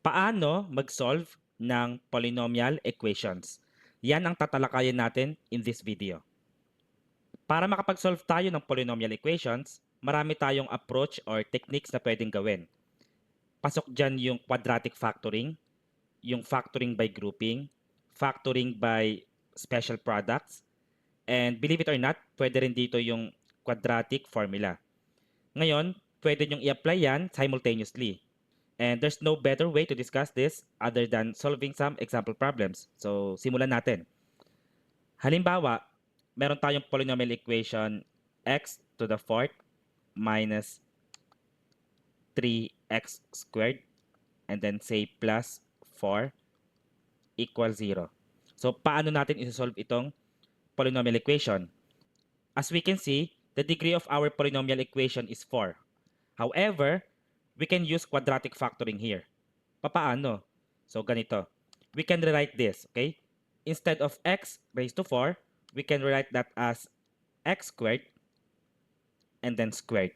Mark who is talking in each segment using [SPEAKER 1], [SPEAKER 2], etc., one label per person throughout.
[SPEAKER 1] Paano mag-solve ng polynomial equations? Yan ang tatalakayin natin in this video. Para makapag-solve tayo ng polynomial equations, marami tayong approach or techniques na pwedeng gawin. Pasok dyan yung quadratic factoring, yung factoring by grouping, factoring by special products, and believe it or not, pwede rin dito yung quadratic formula. Ngayon, pwede nyong i-apply yan simultaneously. And there's no better way to discuss this other than solving some example problems. So, simulan natin. Halimbawa, meron tayong polynomial equation x to the fourth minus 3x squared and then say plus 4 equals 0. So, paano natin isosolve itong polynomial equation? As we can see, the degree of our polynomial equation is 4. However, we can use quadratic factoring here. Papaano? So, ganito. We can rewrite this, okay? Instead of x raised to 4, we can rewrite that as x squared and then squared.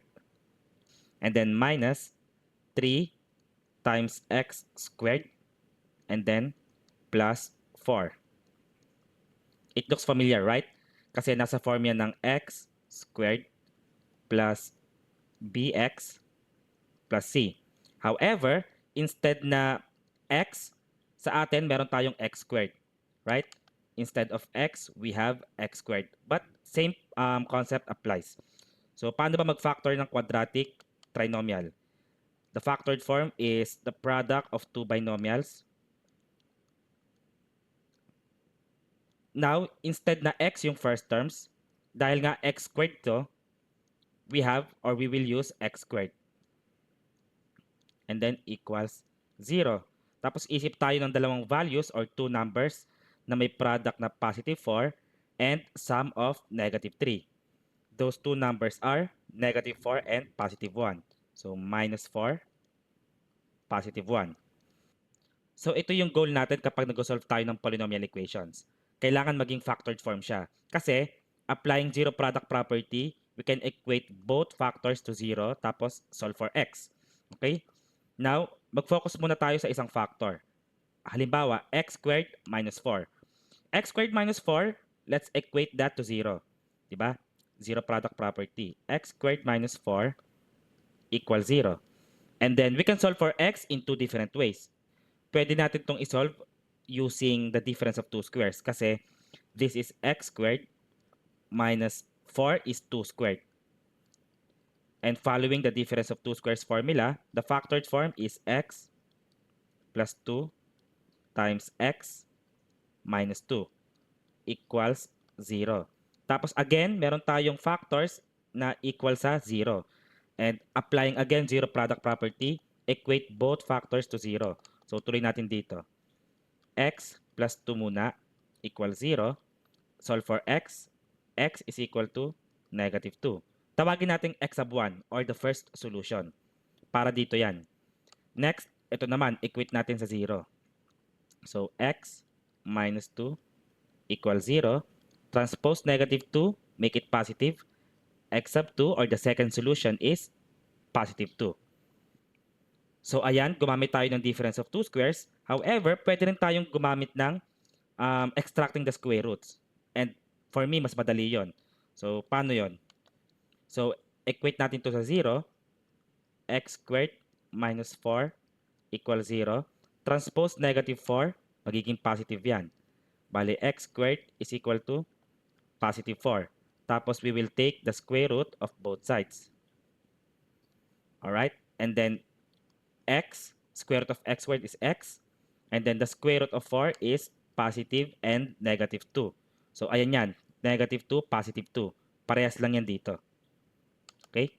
[SPEAKER 1] And then minus 3 times x squared and then plus 4. It looks familiar, right? Kasi nasa form yan ng x squared plus bx plus c. However, instead na x, sa atin meron tayong x squared, right? Instead of x, we have x squared. But same concept applies. So, paano ba mag-factor ng quadratic trinomial? The factored form is the product of two binomials. Now, instead na x yung first terms, dahil nga x squared to, we have or we will use x squared. And then equals 0. Tapos isip tayo ng dalawang values or two numbers na may product na positive 4 and sum of negative 3. Those two numbers are negative 4 and positive 1. So minus 4, positive 1. So ito yung goal natin kapag nag-solve tayo ng polynomial equations. Kailangan maging factored form siya. Kasi applying zero product property, we can equate both factors to 0 tapos solve for x. Okay? Now, mag-focus muna tayo sa isang factor. Halimbawa, x squared minus 4. X squared minus 4, let's equate that to 0. Diba? Zero product property. X squared minus 4 equals 0. And then, we can solve for x in two different ways. Pwede natin itong isolve using the difference of two squares kasi this is x squared minus 4 is 2 squared. And following the difference of two squares formula, the factored form is x plus 2 times x minus 2 equals 0. Tapos again, meron tayong factors na equal sa 0. And applying again zero product property, equate both factors to 0. So tuloy natin dito. X plus 2 muna equals 0. Solve for x. X is equal to negative 2. Tawagin natin x sub 1 or the first solution. Para dito yan. Next, ito naman, equate natin sa 0. So, x minus 2 equals 0. Transpose negative 2, make it positive. X sub 2 or the second solution is positive 2. So, ayan, gumamit tayo ng difference of two squares. However, pwede rin tayong gumamit ng extracting the square roots. And for me, mas madali yon. So, paano yon? So, equate natin to sa 0. X squared minus 4 equals 0. Transpose negative 4, magiging positive yan. Bali, x squared is equal to positive 4. Tapos, we will take the square root of both sides. Alright? And then, square root of x squared is x. And then, the square root of 4 is positive and negative 2. So, ayan yan. Negative 2, positive 2. Parehas lang yan dito. Okay?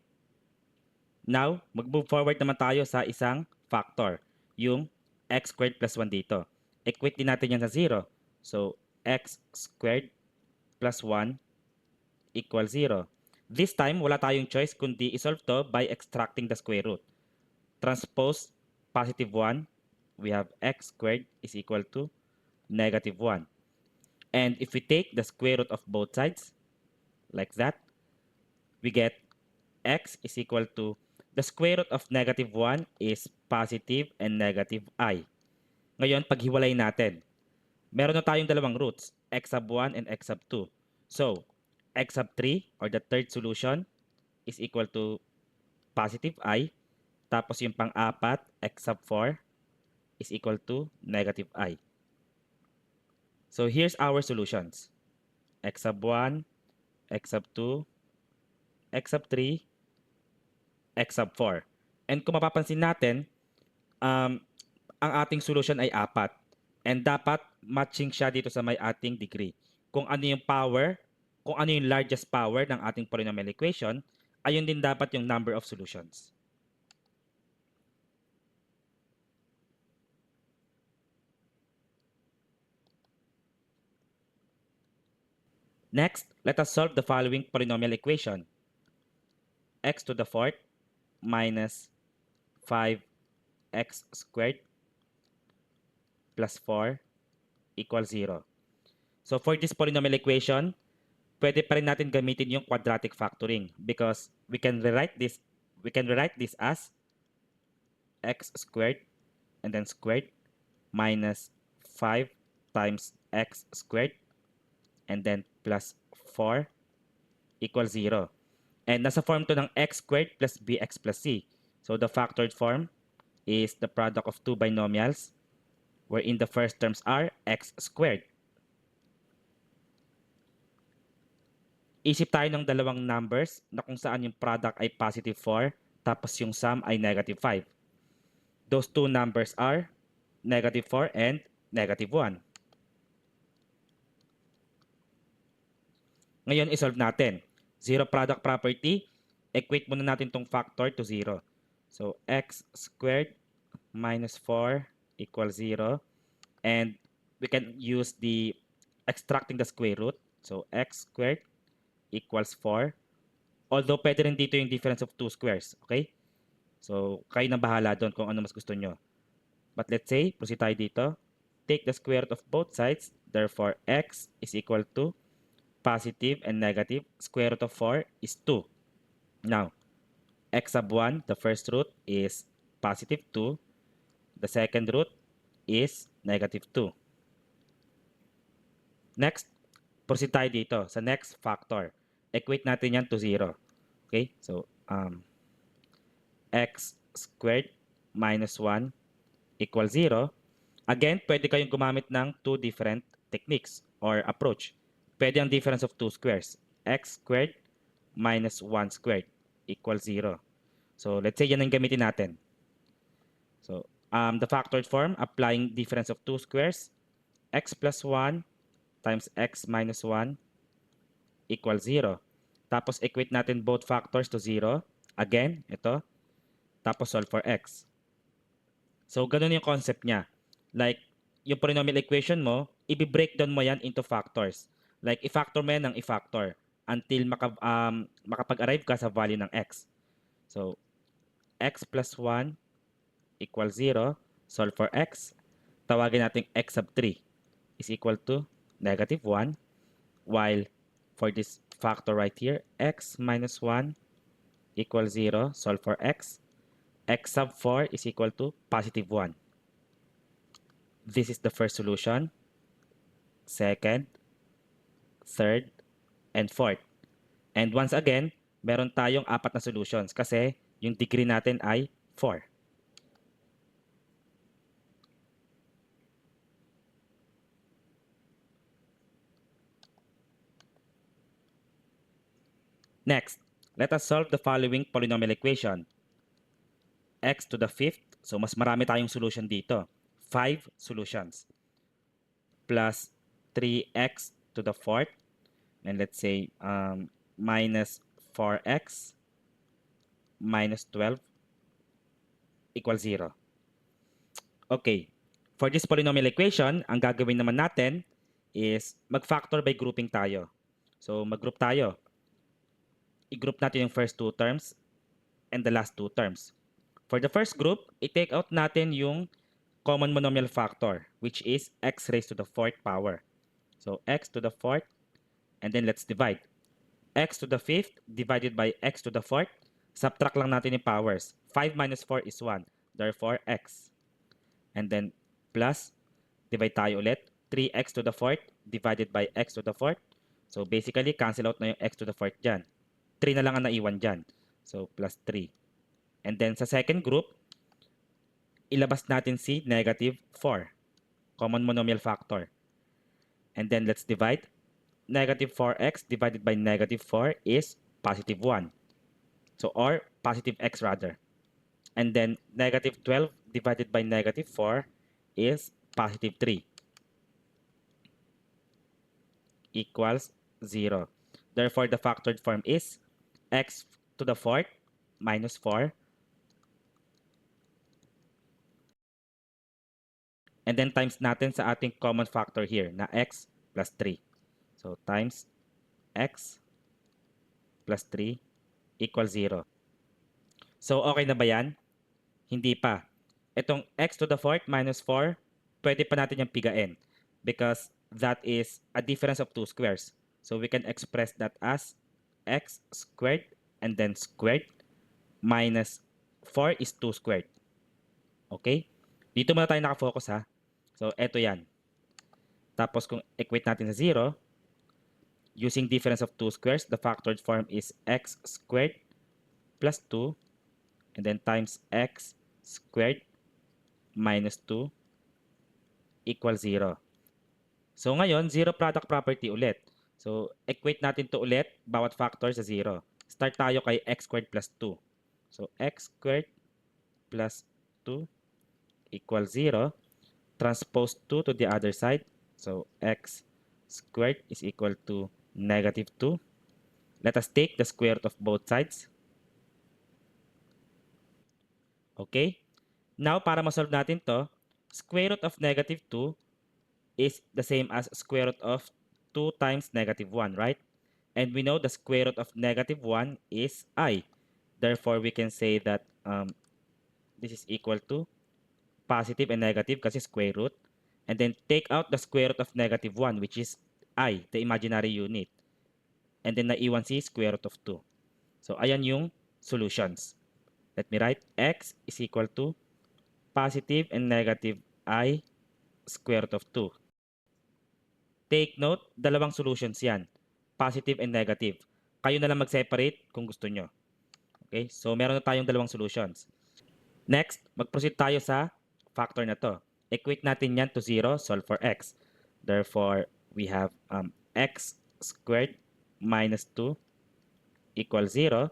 [SPEAKER 1] Now, mag-move forward naman tayo sa isang factor. Yung x squared plus 1 dito. Equate din natin yan sa 0. So, x squared plus 1 equals 0. This time, wala tayong choice kundi isolve to by extracting the square root. Transpose positive 1, we have x squared is equal to negative 1. And if we take the square root of both sides, like that, we get x is equal to, the square root of negative 1 is positive and negative I. Ngayon, paghiwalay natin. Meron na tayong dalawang roots, x sub 1 and x sub 2. So, x sub 3 or the third solution is equal to positive I. Tapos yung pang-apat, x sub 4 is equal to negative I. So, here's our solutions. X sub 1, x sub 2, x sub 3, x sub 4. And kung mapapansin natin, ang ating solution ay 4. And dapat matching siya dito sa may ating degree. Kung ano yung power, kung ano yung largest power ng ating polynomial equation, ayun din dapat yung number of solutions. Next, let us solve the following polynomial equation. X to the fourth minus 5x squared plus 4 equals 0. So for this polynomial equation, pwede pa rin natin gamitin yung quadratic factoring because we can rewrite this as x squared and then squared minus 5 times x squared and then plus 4 equals 0. And nasa form to ng x squared plus bx plus c. So the factored form is the product of two binomials wherein the first terms are x squared. Isip tayo ng dalawang numbers na kung saan yung product ay positive 4 tapos yung sum ay negative 5. Those two numbers are negative 4 and negative 1. Ngayon, isolve natin. Zero product property, equate muna natin tong factor to 0. So, x squared minus 4 equals 0. And we can use the extracting the square root. So, x squared equals 4. Although, pwede rin dito yung difference of two squares. Okay? So, kayo na bahala doon kung ano mas gusto nyo. But let's say, proceed tayo dito. Take the square root of both sides. Therefore, x is equal to positive and negative. Square root of 4 is 2. Now, x sub 1, the first root is positive 2. The second root is negative 2. Next, proceed tayo dito sa next factor. Equate natin yan to 0. Okay? So, x squared minus 1 equals 0. Again, pwede kayong gumamit ng two different techniques or approach. Pwede ang difference of two squares. X squared minus 1 squared equals 0. So, let's say yan ang gamitin natin. So, the factored form, applying difference of two squares, x plus 1 times x minus 1 equals 0. Tapos, equate natin both factors to 0. Again, ito. Tapos, solve for x. So, ganun yung concept niya. Like, yung polynomial equation mo, i-breakdown mo yan into factors. Like, i-factor mo yan ng i-factor until makapag-arrive ka sa value ng x. So, x plus 1 equals 0. Solve for x. Tawagin natin x sub 3 is equal to negative 1. While for this factor right here, x minus 1 equals 0. Solve for x. X sub 4 is equal to positive 1. This is the first solution. Second, third, and fourth. And once again, meron tayong 4 na solutions kasi yung degree natin ay 4. Next, let us solve the following polynomial equation. X to the fifth, so mas marami tayong solution dito. 5 solutions. Plus 3x to the fourth, and let's say minus 4x minus 12 equals 0. Okay, for this polynomial equation, ang gagawin naman natin is mag-factor by grouping tayo. So mag-group tayo. I-group natin yung first two terms and the last two terms. For the first group, i-take out natin yung common monomial factor, which is x raised to the fourth power. So x to the fourth, and then let's divide. X to the fifth divided by x to the fourth, subtract lang natin yung powers. 5 minus 4 is 1. therefore x. And then plus, divide tayo ulit, 3x to the fourth divided by x to the fourth. So basically, cancel out na yung x to the fourth dyan. 3 na lang ang naiwan dyan. So plus 3. And then sa second group, ilabas natin si negative 4, common monomial factor. And then let's divide. Negative 4x divided by negative 4 is positive 1. So, or positive x rather. And then negative 12 divided by negative 4 is positive 3 equals 0. Therefore, the factored form is x to the fourth minus 4. And then times natin sa ating common factor here na x plus 3. So, times x plus 3 equals 0. So, okay na ba yan? Hindi pa. Itong x to the fourth minus 4, pwede pa natin yung pigain because that is a difference of two squares. So we can express that as x squared and then squared minus 4 is 2 squared. Okay? Dito muna tayo nakafocus ha. So, eto yan. Tapos kung equate natin sa 0, using difference of two squares, the factored form is x squared plus 2 and then times x squared minus 2 equals 0. So ngayon, zero product property ulit. So equate natin to ulit, bawat factor sa 0. Start tayo kay x squared plus 2. So x squared plus 2 equals 0. Transpose 2 to the other side. So x squared is equal to negative 2. Let us take the square root of both sides. Okay? Now, para masolve natin to, square root of negative 2 is the same as square root of 2 times negative 1, right? And we know the square root of negative 1 is I. Therefore, we can say that this is equal to positive and negative kasi square root. And then take out the square root of negative 1, which is I, the imaginary unit. And then naiwan si square root of 2. So, ayan yung solutions. Let me write x is equal to positive and negative I square root of 2. Take note, dalawang solutions yan. Positive and negative. Kayo na lang mag-separate kung gusto nyo. Okay? So, meron na tayong dalawang solutions. Next, mag-proceed tayo sa factor na to. Equate natin yan to 0, solve for x. Therefore, we have x squared minus 2 equals 0.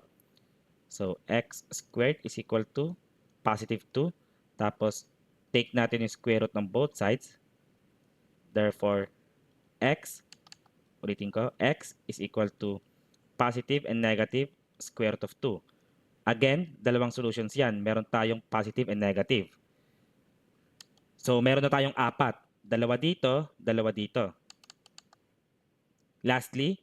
[SPEAKER 1] So, x squared is equal to positive 2. Tapos, take natin yung square root ng both sides. Therefore, x, ulitin ko, x is equal to positive and negative square root of 2. Again, dalawang solutions yan. Meron tayong positive and negative. So, meron na tayong apat. Dalawa dito, dalawa dito. Lastly,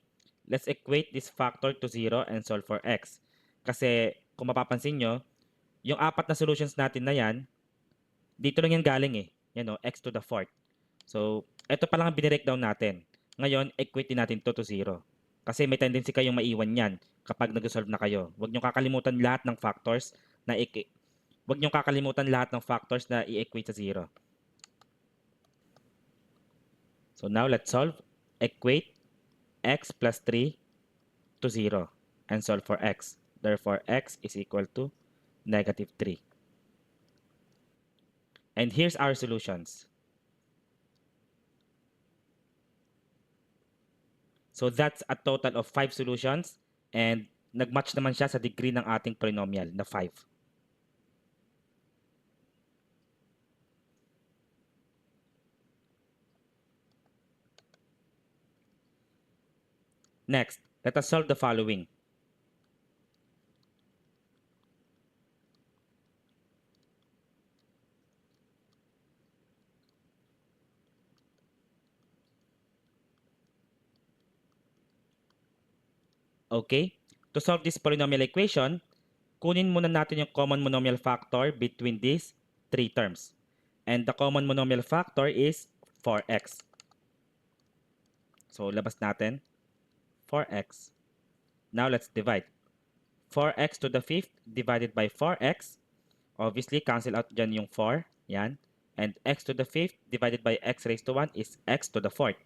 [SPEAKER 1] let's equate this factor to 0 and solve for x. Kasi, kung mapapansin nyo, yung apat na solutions natin na yan, dito lang yan galing eh. Yan o, x to the fourth. So, ito pa lang ang binirek-down natin. Ngayon, equate natin to 0. Kasi may tendency kayong maiwan yan kapag nag-solve na kayo. Huwag niyong kakalimutan lahat ng factors na i-equate sa 0. So now let's solve. Equate x plus 3 to 0 and solve for x. Therefore, x is equal to negative 3. And here's our solutions. So that's a total of 5 solutions and nagmatch naman siya sa degree ng ating polynomial na 5. Next, let us solve the following. Okay? To solve this polynomial equation, kunin muna natin yung common monomial factor between these three terms. And the common monomial factor is 4x. So, labas natin 4x. Now, let's divide. 4x to the fifth divided by 4x. Obviously, cancel out dyan yung 4. Yan. And x to the 5th divided by x raised to 1 is x to the 4th.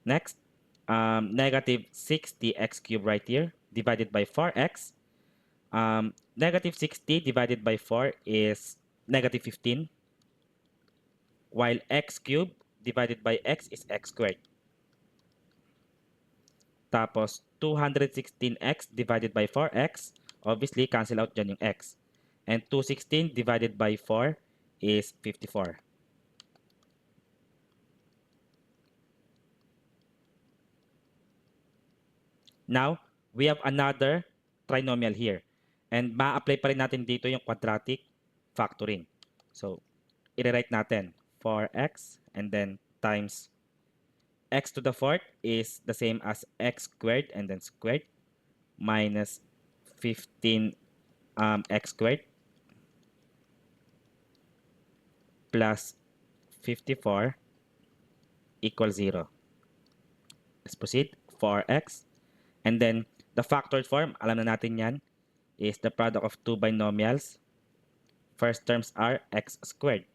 [SPEAKER 1] Next, negative 60x cubed right here divided by 4x. Negative 60 divided by 4 is negative 15, while x cubed divided by x is x squared. Tapos, 216x divided by 4x, obviously, cancel out dyan yung x. And 216 divided by 4 is 54. Now, we have another trinomial here. And ma-apply pa rin natin dito yung quadratic factoring. So, i-rewrite natin 4x and then times x to the 4th is the same as x squared and then squared minus 15 x squared plus 54 equals 0. Let's proceed. 4x. And then, the factored form, alam na natin yan, is the product of two binomials. First terms are x squared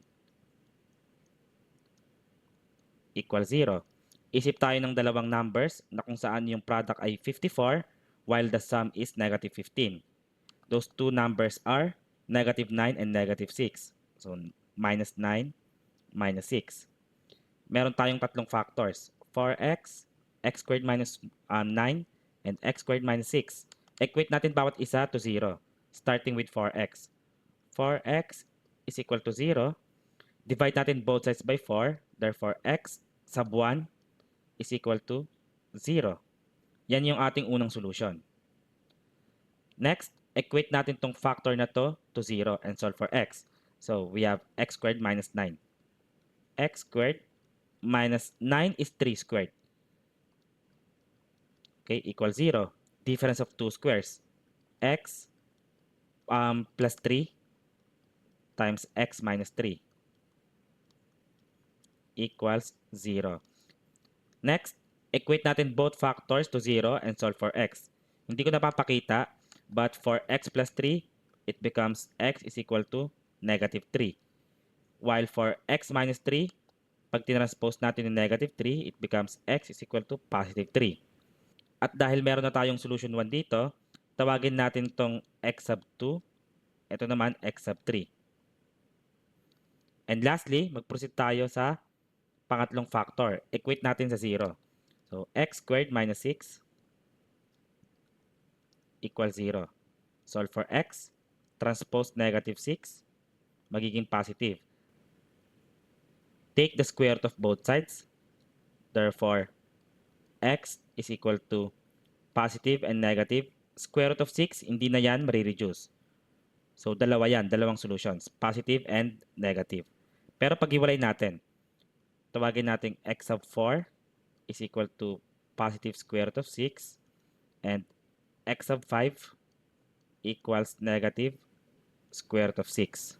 [SPEAKER 1] equals 0. Isip tayo ng dalawang numbers na kung saan yung product ay 54 while the sum is negative 15. Those two numbers are negative 9 and negative 6. So, minus 9, minus 6. Meron tayong tatlong factors. 4x, x squared minus 9, and x squared minus 6. Equate natin bawat isa to 0, starting with 4x. 4x is equal to 0. Divide natin both sides by 4. Therefore, x sub 1 is equal to 0. Yan yung ating unang solution. Next, equate natin tong factor na to 0 and solve for x. So, we have x squared minus 9. X squared minus 9 is 3 squared. Okay, equals 0. Difference of two squares. X plus 3 times x minus 3 equals 0. Next, equate natin both factors to 0 and solve for x. Hindi ko napapakita, but for x plus 3, it becomes x is equal to negative 3. While for x minus 3, pag tinranspose natin yung negative 3, it becomes x is equal to positive 3. At dahil meron na tayong solution 1 dito, tawagin natin tong x sub 2. Ito naman, x sub 3. And lastly, mag-proceed tayo sa pangatlong factor. Equate natin sa 0. So, x squared minus 6 equals 0. Solve for x. Transpose negative 6. Magiging positive. Take the square root of both sides. Therefore, x is equal to positive and negative. Square root of 6, hindi na yan marireduce. So, dalawa yan, dalawang solutions. Positive and negative. Pero pag-iwalay natin, tawagin natin x sub 4 is equal to positive square root of 6 and x sub 5 equals negative square root of 6.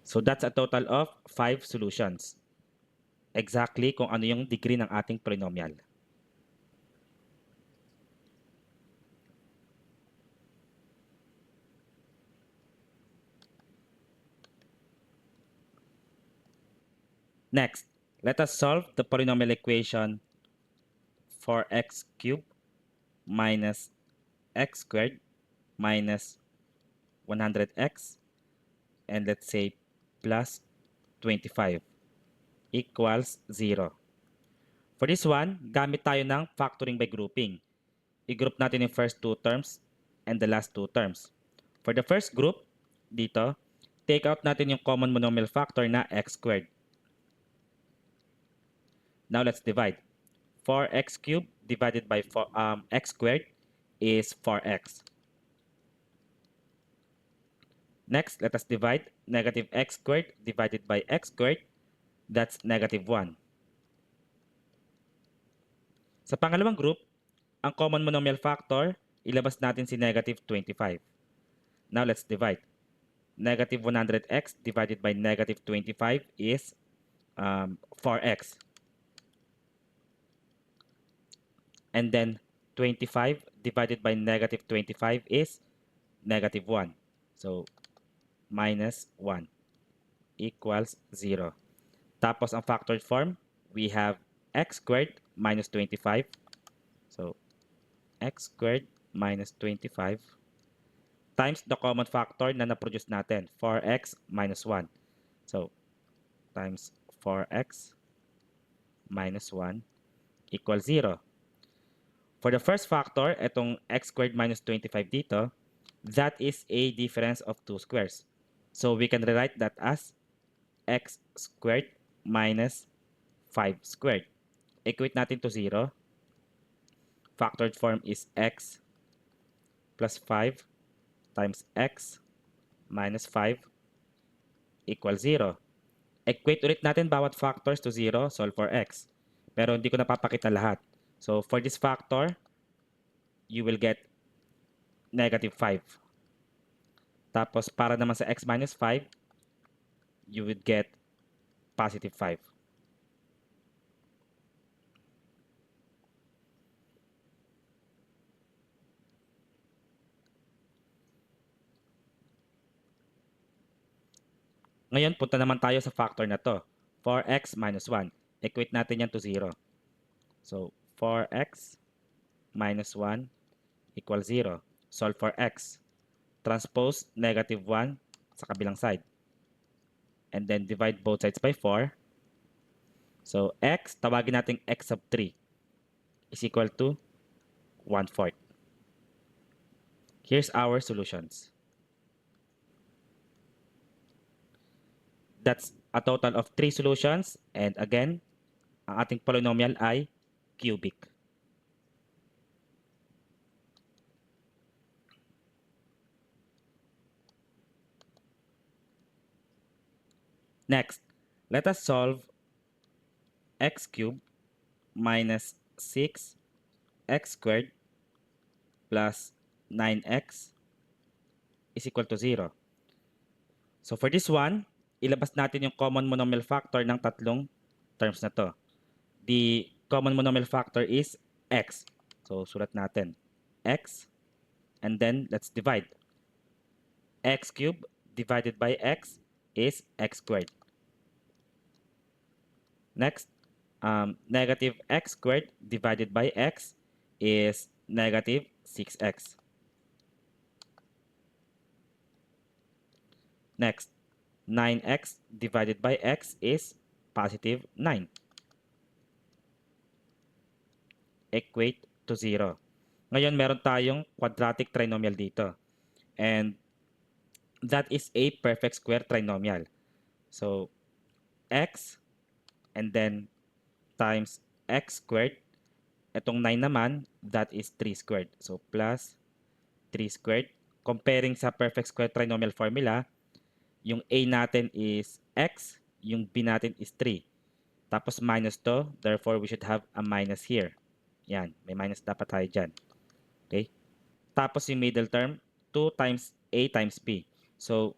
[SPEAKER 1] So that's a total of 5 solutions. Exactly kung ano yung degree ng ating polynomial. Next, let us solve the polynomial equation for x cubed minus x squared minus 100x and let's say plus 25 equals 0. For this one, gamit tayo ng factoring by grouping. I-group natin yung first two terms and the last two terms. For the first group, dito, take out natin yung common monomial factor na x squared. Now let's divide. 4x cubed divided by x squared is 4x. Next, let us divide negative x squared divided by x squared. That's negative 1. Sa pangalawang group, ang common monomial factor, ilabas natin si negative 25. Now let's divide. negative 100x divided by negative 25 is 4x. And then 25 divided by negative 25 is negative 1. So, minus 1 equals 0. Tapos, ang factored form, we have x squared minus 25. So, x squared minus 25 times the common factor na na-produce natin, 4x minus 1. So, times 4x minus 1 equals 0. For the first factor, itong x squared minus 25 dito, that is a difference of 2 squares. So, we can rewrite that as x squared minus 5 squared. Equate natin to 0. Factored form is x plus 5 times x minus 5 equals 0. Equate ulit natin bawat factors to 0, solve for x. Pero hindi ko napapakita lahat. So, for this factor, you will get negative 5. Tapos, para naman sa x minus 5, you would get positive 5. Ngayon, punta naman tayo sa factor na to. 4x minus 1. Equate natin yan to 0. So, 4x minus 1 equals 0. Solve for x. Transpose negative 1 sa kabilang side. And then divide both sides by 4. So, x, tawagin natin x sub 3 is equal to 1/4. Here's our solutions. That's a total of 3 solutions. And again, ang ating polynomial ay cubic. Next, let us solve x cubed minus 6x squared plus 9x is equal to 0. So for this one, ilabas natin yung common monomial factor ng tatlong terms na to. The common monomial factor is x. So sulat natin x, and then let's divide. X cubed divided by x is x squared. Next, negative x squared divided by x is negative 6x. Next, 9x divided by x is positive 9. Equate to 0. Ngayon, meron tayong quadratic trinomial dito. And that is a perfect square trinomial. So, x and then times x squared. Itong 9 naman, that is 3 squared. So, plus 3 squared. Comparing sa perfect square trinomial formula, yung a natin is x, yung b natin is 3. Tapos minus to, therefore we should have a minus here. Yan, may minus dapat tayo dyan. Okay? Tapos yung middle term, 2 times a times b. So,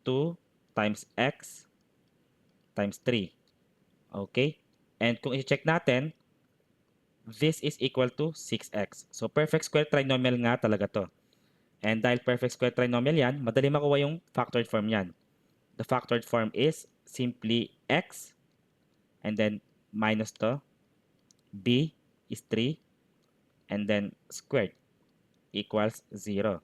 [SPEAKER 1] 2 times x times 3. Okay? And kung i-check natin, this is equal to 6x. So, perfect square trinomial nga talaga to. And dahil perfect square trinomial yan, madali makuha yung factored form yan. The factored form is simply x and then minus to, b is 3, and then squared equals 0.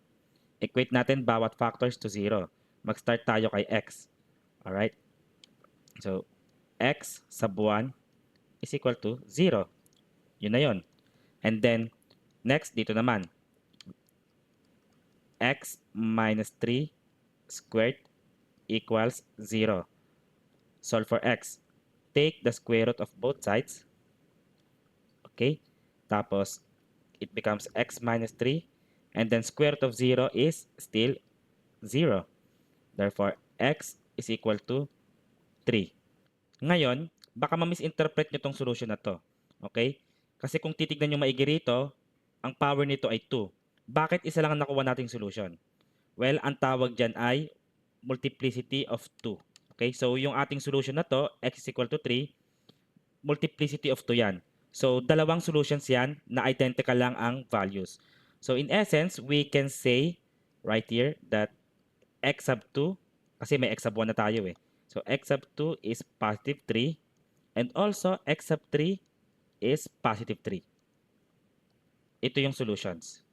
[SPEAKER 1] Equate natin bawat factors to 0. Mag-start tayo kay x. Alright? So, x sub 1 is equal to 0. Yun na yun. And then, next, dito naman. X minus 3 squared equals 0. Solve for x. Take the square root of both sides. Okay? Tapos, it becomes x minus 3. And then square root of 0 is still 0. Therefore, x is equal to 3. Ngayon, baka ma-misinterpret nyo tong solution na to. Okay? Kasi kung titignan nyo maigi rito, ang power nito ay 2. Bakit isa lang ang nakuha nating solution? Well, ang tawag dyan ay multiplicity of 2. Okay, so yung ating solution na to, x is equal to 3, multiplicity of 2 yan. So, dalawang solutions yan na identical lang ang values. So, in essence, we can say right here that x sub 2, kasi may x sub 1 na tayo eh. So, x sub 2 is positive 3, and also x sub 3 is positive 3. Ito yung solutions.